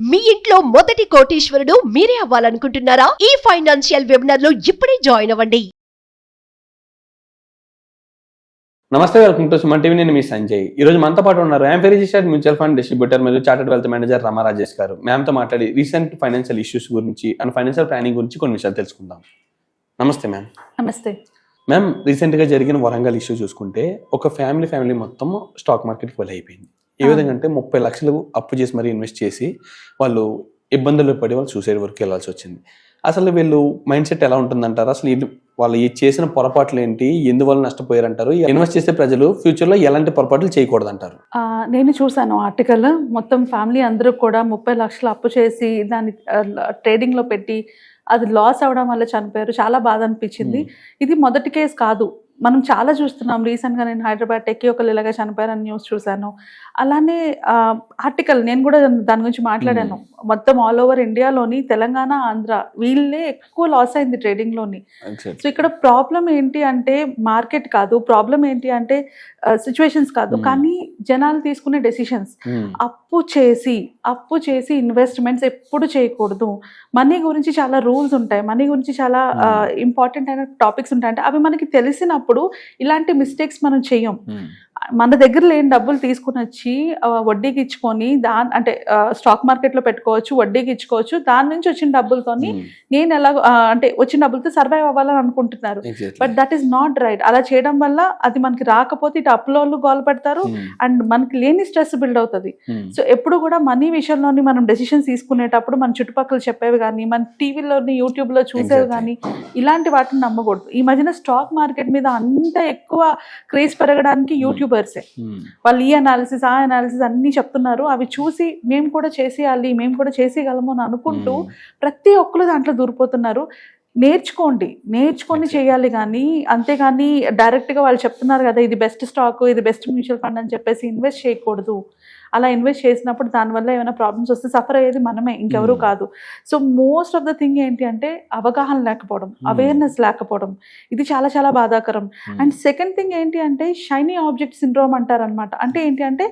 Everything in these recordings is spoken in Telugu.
మీ ఇంట్లో మొదటి కోటీశ్వరుడు మీరే అవ్వాలనుకుంటున్నారా? ఈ ఫైనాన్షియల్ వెబినార్ లో ఇప్పుడే జాయిన్ అవ్వండి. నమస్తే, వెల్కమ్ టు సుమన్ టీవీ. నేను మీ సంజయ్. ఈ రోజు మనతో పాటు ఉన్నారు I'm registered mutual fund distributor మరియు చార్టెడ్ వెల్త్ మేనేజర్ రమా రాజేష్ గారు. మ్యామ్తో మాట్లాడి రీసెంట్ ఫైనాన్షియల్ ఇష్యూస్ గురించి అండ్ ఫైనాన్షియల్ ప్లానింగ్ గురించి కొన్ని విషయాలు తెలుసుకుందాం. నమస్తే మ్యామ్. నమస్తే మ్యామ్, రీసెంట్గా జరిగిన వరంగల్ ఇష్యూ చూసుకుంటే ఒక ఫ్యామిలీ మొత్తం స్టాక్ మార్కెట్కి వెళ్ళి అయిపోయింది. ఏ విధంగా అంటే 30 లక్షలు అప్పు చేసి మరీ ఇన్వెస్ట్ చేసి వాళ్ళు ఇబ్బందులు పడి వాళ్ళు సూసైడ్ వరకు వెళ్ళాల్సి వచ్చింది. అసలు వీళ్ళు మైండ్ సెట్ ఎలా ఉంటుందంటారు? అసలు వాళ్ళు చేసిన పొరపాట్లు ఏంటి, ఎందువల్ల నష్టపోయారంటారు? ఇన్వెస్ట్ చేసే ప్రజలు ఫ్యూచర్లో ఎలాంటి పొరపాట్లు చేయకూడదంటారు? నేను చూసాను ఆర్టికల్. మొత్తం ఫ్యామిలీ అందరూ కూడా 30 లక్షలు అప్పు చేసి దాన్ని ట్రేడింగ్లో పెట్టి అది లాస్ అవడం వల్ల చనిపోయారు. చాలా బాధ అనిపించింది. ఇది మొదటి కేసు కాదు, మనం చాలా చూస్తున్నాం. రీసెంట్గా నేను హైదరాబాద్ టెక్కి ఒకళ్ళు ఇలాగా చనిపోయారని న్యూస్ చూశాను. అలానే ఆర్టికల్ నేను కూడా దాని గురించి మాట్లాడాను. మొత్తం ఆల్ ఓవర్ ఇండియాలోని తెలంగాణ, ఆంధ్ర వీళ్ళే ఎక్కువ లాస్ అయింది ట్రేడింగ్లోని. సో ఇక్కడ ప్రాబ్లం ఏంటి అంటే మార్కెట్ కాదు, ప్రాబ్లం ఏంటి అంటే సిచ్యువేషన్స్ కాదు, కానీ జనాలు తీసుకునే డెసిషన్స్. అప్పు చేసి ఇన్వెస్ట్మెంట్స్ ఎప్పుడు చేయకూడదు. మనీ గురించి చాలా రూల్స్ ఉంటాయి, మనీ గురించి చాలా ఇంపార్టెంట్ అయిన టాపిక్స్ ఉంటాయి. అంటే అవి మనకి తెలిసినప్పుడు ఇలాంటి మిస్టేక్స్ మనం చెయ్యం. మన దగ్గర లేని డబ్బులు తీసుకుని వచ్చి వడ్డీకి ఇచ్చుకొని అంటే స్టాక్ మార్కెట్లో పెట్టుకోవచ్చు, వడ్డీకి ఇచ్చుకోవచ్చు. దాని నుంచి వచ్చిన డబ్బులతోని నేను ఎలా అంటే వచ్చిన డబ్బులతో సర్వైవ్ అవ్వాలని అనుకుంటున్నారు. But that is not right. అలా చేయడం వల్ల అది మనకి రాకపోతే ఇటు అప్పులోళ్ళు గోల పెడతారు అండ్ మనకి లేని స్ట్రెస్ బిల్డ్ అవుతుంది. సో ఎప్పుడు కూడా మనీ విషయంలోని మనం డెసిషన్స్ తీసుకునేటప్పుడు మన చుట్టుపక్కల చెప్పేవి కానీ, మన టీవీలోని యూట్యూబ్లో చూసేవి కానీ ఇలాంటి వాటిని నమ్మకూడదు. ఈ మధ్యన స్టాక్ మార్కెట్ మీద అంత ఎక్కువ క్రేజ్ పెరగడానికి యూట్యూబర్సే. వాళ్ళు ఈ అనాలిసిస్ ఆ అనాలిసిస్ అన్ని చెప్తున్నారు. అవి చూసి మేము కూడా చేసేయాలి, మేము కూడా చేసేయగలము అని అనుకుంటూ ప్రతి ఒక్కరు దాంట్లో దూరిపోతున్నారు. నేర్చుకొని చేయాలి కానీ, అంతేగాని డైరెక్ట్గా వాళ్ళు చెప్తున్నారు కదా ఇది బెస్ట్ స్టాక్, ఇది బెస్ట్ మ్యూచువల్ ఫండ్ అని చెప్పేసి ఇన్వెస్ట్ చేయకూడదు. అలా ఇన్వెస్ట్ చేసినప్పుడు దానివల్ల ఏమైనా ప్రాబ్లమ్స్ వస్తే సఫర్ అయ్యేది మనమే, ఇంకెవరూ కాదు. So most of the thing ఏంటి అంటే అవగాహన లేకపోవడం, అవేర్నెస్ లేకపోవడం, ఇది చాలా చాలా బాధాకరం. అండ్ సెకండ్ థింగ్ ఏంటి అంటే షైనీ ఆబ్జెక్ట్ సిండ్రోమ్ అంటారనమాట. అంటే ఏంటి అంటే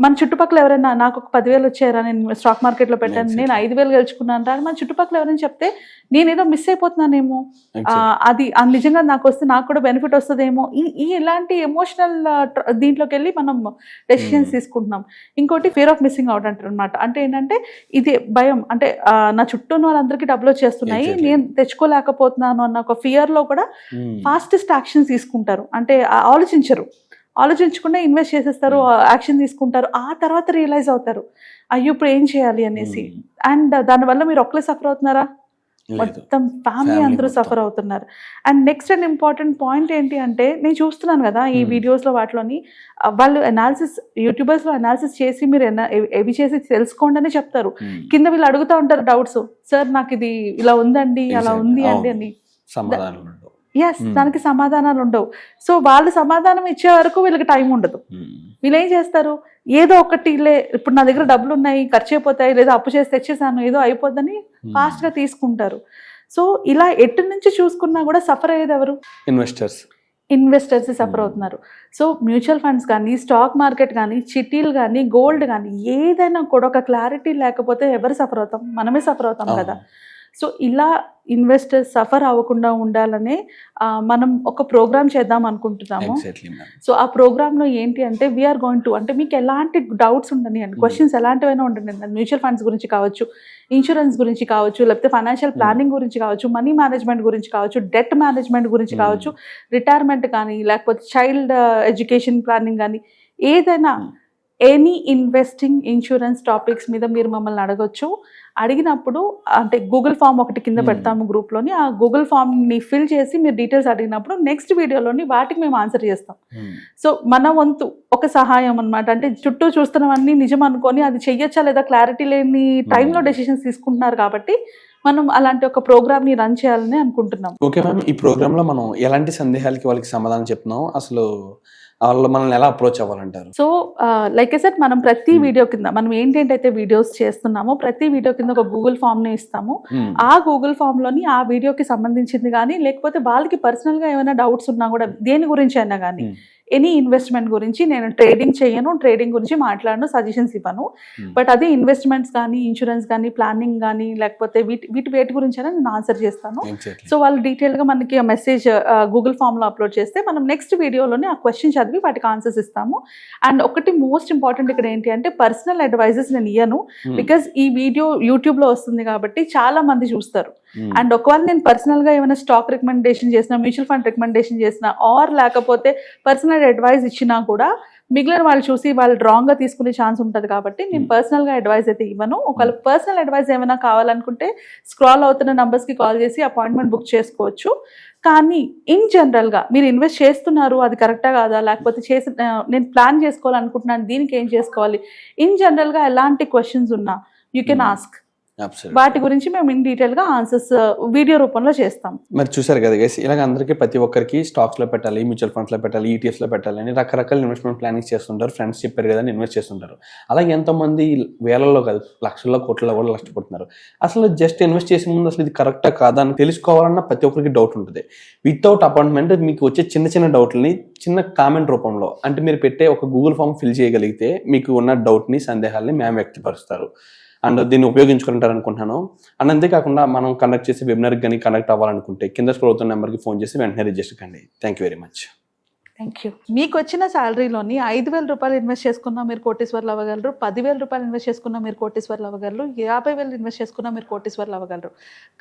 మన చుట్టుపక్కల ఎవరైనా నాకు ఒక 10,000 వచ్చారా, నేను స్టాక్ మార్కెట్లో పెట్టాను, నేను 5,000 గెలుచుకున్నాను అని మన చుట్టుపక్కల ఎవరైనా చెప్తే నేను ఏదో మిస్ అయిపోతున్నానేమో, అది నిజంగా నాకు వస్తే నాకు కూడా బెనిఫిట్ వస్తుందేమో, ఇలాంటి ఎమోషనల్ దీంట్లోకి వెళ్ళి మనం డెసిషన్స్ తీసుకుంటున్నాం. ఇంకోటి ఫియర్ ఆఫ్ మిస్సింగ్ అవుట్ అంటారు అనమాట. అంటే ఏంటంటే ఇది భయం, అంటే నా చుట్టూ ఉన్న వాళ్ళందరికీ డబ్బులు వచ్చేస్తున్నాయి, నేను తెచ్చుకోలేకపోతున్నాను అన్న ఒక ఫియర్లో కూడా ఫాస్టెస్ట్ యాక్షన్స్ తీసుకుంటారు. అంటే ఆలోచించకుండా ఇన్వెస్ట్ చేసేస్తారు, యాక్షన్ తీసుకుంటారు. ఆ తర్వాత రియలైజ్ అవుతారు అయ్యో ఇప్పుడు ఏం చేయాలి అనేసి. అండ్ దానివల్ల మీరు ఒక్కలే సఫర్ అవుతున్నారా, మొత్తం ఫ్యామిలీ అందరూ సఫర్ అవుతున్నారు. And next and important point ఏంటి అంటే నేను చూస్తున్నాను కదా ఈ వీడియోస్లో వాటిలోని వాళ్ళు అనాలిసిస్, యూట్యూబర్స్లో అనాలిసిస్ చేసి మీరు ఎవి చేసి తెలుసుకోండి అని చెప్తారు. కింద వీళ్ళు అడుగుతూ ఉంటారు డౌట్స్, సార్ నాకు ఇది ఇలా ఉందండి, అలా ఉంది అండి అని. దానికి సమాధానాలు ఉండవు. సో వాళ్ళు సమాధానం ఇచ్చే వరకు వీళ్ళకి టైం ఉండదు. వీళ్ళు ఏం చేస్తారు, ఏదో ఒకటి ఇప్పుడు నా దగ్గర డబ్బులు ఉన్నాయి, ఖర్చు అయిపోతాయి, లేదా అప్పు చేసి తెచ్చేసాను ఏదో అయిపోద్దని ఫాస్ట్గా తీసుకుంటారు. సో ఇలా ఎటు నుంచి చూసుకున్నా కూడా సఫర్ అయ్యేది ఎవరు? ఇన్వెస్టర్స్ సఫర్ అవుతున్నారు. సో మ్యూచువల్ ఫండ్స్ కానీ, స్టాక్ మార్కెట్ కానీ, చిట్టీలు కానీ, గోల్డ్ కానీ ఏదైనా కూడా ఒక క్లారిటీ లేకపోతే ఎవరు సఫర్ అవుతాం? మనమే సఫర్ అవుతాం కదా. సో ఇలా ఇన్వెస్టర్స్ సఫర్ అవ్వకుండా ఉండాలనే మనం ఒక ప్రోగ్రామ్ చేద్దాం అనుకుంటున్నాము. సో ఆ ప్రోగ్రాంలో ఏంటి అంటే వీఆర్ గోయింగ్ టు, అంటే మీకు ఎలాంటి డౌట్స్ ఉండని అండి, క్వశ్చన్స్ ఎలాంటివైనా ఉండండి, మ్యూచువల్ ఫండ్స్ గురించి కావచ్చు, ఇన్సూరెన్స్ గురించి కావచ్చు, లేకపోతే ఫైనాన్షియల్ ప్లానింగ్ గురించి కావచ్చు, మనీ మేనేజ్మెంట్ గురించి కావచ్చు, డెట్ మేనేజ్మెంట్ గురించి కావచ్చు, రిటైర్మెంట్ కానీ, లేకపోతే చైల్డ్ ఎడ్యుకేషన్ ప్లానింగ్ కానీ, ఏదైనా ఎనీ ఇన్వెస్టింగ్, ఇన్సూరెన్స్ టాపిక్స్ మీద మీరు మమ్మల్ని అడగొచ్చు. అడిగినప్పుడు అంటే గూగుల్ ఫామ్ ఒకటి కింద పెడతాము గ్రూప్లోని, ఆ గూగుల్ ఫామ్ని ఫిల్ చేసి మీరు డీటెయిల్స్ అడిగినప్పుడు నెక్స్ట్ వీడియోలోని వాటికి మేము ఆన్సర్ చేస్తాం. సో మన వంతు ఒక సహాయం అనమాట. అంటే చుట్టూ చూస్తున్నవన్నీ నిజం అనుకొని అది చెయ్యొచ్చా లేదా క్లారిటీ లేని టైంలో డెసిషన్స్ తీసుకుంటున్నారు కాబట్టి మనం అలాంటి ఒక ప్రోగ్రామ్ని రన్ చేయాలని అనుకుంటున్నాం. ఓకే మ్యామ్, ఈ ప్రోగ్రాంలో మనం ఎలాంటి సందేహాలకి వాళ్ళకి సమాధానం చెప్తున్నాం, అసలు వాళ్ళు మనల్ని ఎలా అప్రోచ్ అవ్వాలంటారు? సో లైక్ ఐ సెడ్, మనం ప్రతి వీడియో కింద మనం ఏంటంటే వీడియోస్ చేస్తున్నామో ప్రతి వీడియో కింద ఒక గూగుల్ ఫామ్ ని ఇస్తాము. ఆ గూగుల్ ఫామ్ లోని ఆ వీడియోకి సంబంధించింది కానీ, లేకపోతే వాళ్ళకి పర్సనల్ గా ఏమైనా డౌట్స్ ఉన్నా కూడా, దేని గురించి అయినా కానీ, ఎనీ ఇన్వెస్ట్మెంట్ గురించి నేను ట్రేడింగ్ చేయను, ట్రేడింగ్ గురించి మాట్లాడను, సజెషన్స్ ఇవ్వను. బట్ అదే ఇన్వెస్ట్మెంట్స్ కానీ, ఇన్సూరెన్స్ కానీ, ప్లానింగ్ కానీ, లేకపోతే వేటి గురించి అయినా నేను ఆన్సర్ చేస్తాను. సో వాళ్ళు డీటెయిల్గా మనకి ఆ మెసేజ్ గూగుల్ ఫామ్లో అప్లోడ్ చేస్తే మనం నెక్స్ట్ వీడియోలోనే ఆ క్వశ్చన్ చదివి వాటికి ఆన్సర్స్ ఇస్తాము. అండ్ ఒకటి మోస్ట్ ఇంపార్టెంట్ ఇక్కడ ఏంటి అంటే పర్సనల్ అడ్వైజెస్ నేను ఇయ్యను, బికాజ్ ఈ వీడియో యూట్యూబ్లో వస్తుంది కాబట్టి చాలా మంది చూస్తారు. అండ్ ఒకవేళ నేను పర్సనల్గా ఏమైనా స్టాక్ రికమెండేషన్ చేసినా, మ్యూచువల్ ఫండ్ రికమెండేషన్ చేసినా, ఆర్ లేకపోతే పర్సనల్ అడ్వైస్ ఇచ్చినా కూడా మిగిలిన వాళ్ళు చూసి వాళ్ళు రాంగ్గా తీసుకునే ఛాన్స్ ఉంటుంది కాబట్టి నేను పర్సనల్గా అడ్వైస్ అయితే ఇవ్వను. ఒకవేళ పర్సనల్ అడ్వైస్ ఏమైనా కావాలనుకుంటే స్క్రాల్ అవుతున్న నంబర్స్కి కాల్ చేసి అపాయింట్మెంట్ బుక్ చేసుకోవచ్చు. కానీ ఇన్ జనరల్గా మీరు ఇన్వెస్ట్ చేస్తున్నారు, అది కరెక్టా కాదా, లేకపోతే నేను ప్లాన్ చేసుకోవాలనుకుంటున్నాను, దీనికి ఏం చేసుకోవాలి, ఇన్ జనరల్గా ఎలాంటి క్వశ్చన్స్ ఉన్నా యూ కెన్ ఆస్క్. వాటి గురించి మేము ఇన్ డీటెయిల్ గా ఆన్సర్స్ వీడియో రూపంలో చేస్తాం. మరి చూసారు కదా గైస్, ఇలాగ అందరికీ ప్రతి ఒక్కరికి స్టాక్స్ లో పెట్టాలి, మ్యూచువల్ ఫండ్స్ లో పెట్టాలి, ఈటీఎఫ్స్ లో పెట్టాలి అని రకరకాల ఇన్వెస్ట్మెంట్ ప్లానింగ్ చేస్తుంటారు. ఫ్రెండ్స్ చెప్పారు కదా ఇన్వెస్ట్ చేస్తుంటారు. అలాగే ఎంతోమంది వేలల్లో కాదు లక్షల్లో కోట్లలో కూడా నష్టపోతున్నారు. అసలు జస్ట్ ఇన్వెస్ట్ చేసే ముందు అసలు ఇది కరెక్టా కాదా అని తెలుసుకోవాలన్న ప్రతి ఒక్కరికి డౌట్ ఉంటుంది. వితౌట్ అపాయింట్మెంట్ మీకు వచ్చే చిన్న చిన్న డౌట్లని చిన్న కామెంట్ రూపంలో అంటే మీరు పెట్టే ఒక గూగుల్ ఫామ్ ఫిల్ చేయగలిగితే మీకు ఉన్న డౌట్ని, సందేహాల్ని మేము వ్యక్తపరుస్తారు. అండ్ దీన్ని ఉపయోగించుకుంటారు అనుకుంటున్నాను. అండ్ అంతేకాకుండా మనం కండక్ట్ చేసే వెబినార్కి కానీ కండక్ట్ అవ్వాలనుకుంటే కింద స్క్రోల్ అవుతున్న నెంబర్కి ఫోన్ చేసి వెంటనే రిజిస్టర్ కండి. Thank you very much. Thank you. మీకు వచ్చిన శాలరీలోని 5,000 రూపాయలు ఇన్వెస్ట్ చేసుకున్నా మీరు కోటీశ్వర్లు అవ్వగలరు, 10,000 రూపాయలు ఇన్వెస్ట్ చేసుకున్నా మీరు కోటీశ్వర్లు అవ్వగలరు, 50,000 ఇన్వెస్ట్ చేసుకున్నా మీరు కోటీశ్వర్లు అవ్వగలరు.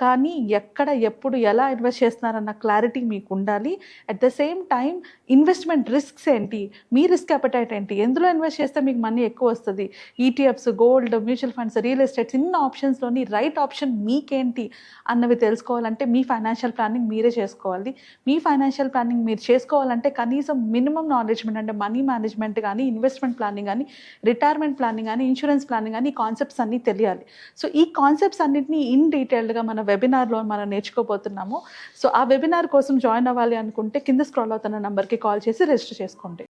కానీ ఎక్కడ, ఎప్పుడు, ఎలా ఇన్వెస్ట్ చేస్తున్నారన్న క్లారిటీ మీకు ఉండాలి. At the same time investment risks ఏంటి, మీ రిస్క్ అపెటైట్ ఏంటి, ఎందులో ఇన్వెస్ట్ చేస్తే మీకు మనీ ఎక్కువ వస్తుంది, ETFs, gold, mutual funds, real estates, ఇన్ని ఆప్షన్స్లోని రైట్ ఆప్షన్ మీకేంటి అన్నవి తెలుసుకోవాలంటే మీ ఫైనాన్షియల్ ప్లానింగ్ మీరే చేసుకోవాలి. మీ ఫైనాన్షియల్ ప్లానింగ్ మీరు చేసుకోవాలంటే కనీసం మినిమం నాలెడ్జ్ అంటే మనీ మేనేజ్మెంట్ కానీ, ఇన్వెస్ట్మెంట్ ప్లానింగ్ కానీ, రిటైర్మెంట్ ప్లానింగ్ కానీ, ఇన్సూరెన్స్ ప్లానింగ్ కానీ, ఈ కాన్సెప్ట్స్ అన్నీ తెలియాలి. సో ఈ కాన్సెప్ట్స్ అన్నింటినీ ఇన్ డీటెయిల్డ్గా మన వెబినార్లో మనం నేర్చుకోబోతున్నాము. సో ఆ వెబినార్ కోసం జాయిన్ అవ్వాలి అనుకుంటే కింద స్క్రాల్ అవుతున్న నెంబర్కి కాల్ చేసి రిజిస్టర్ చేసుకోండి.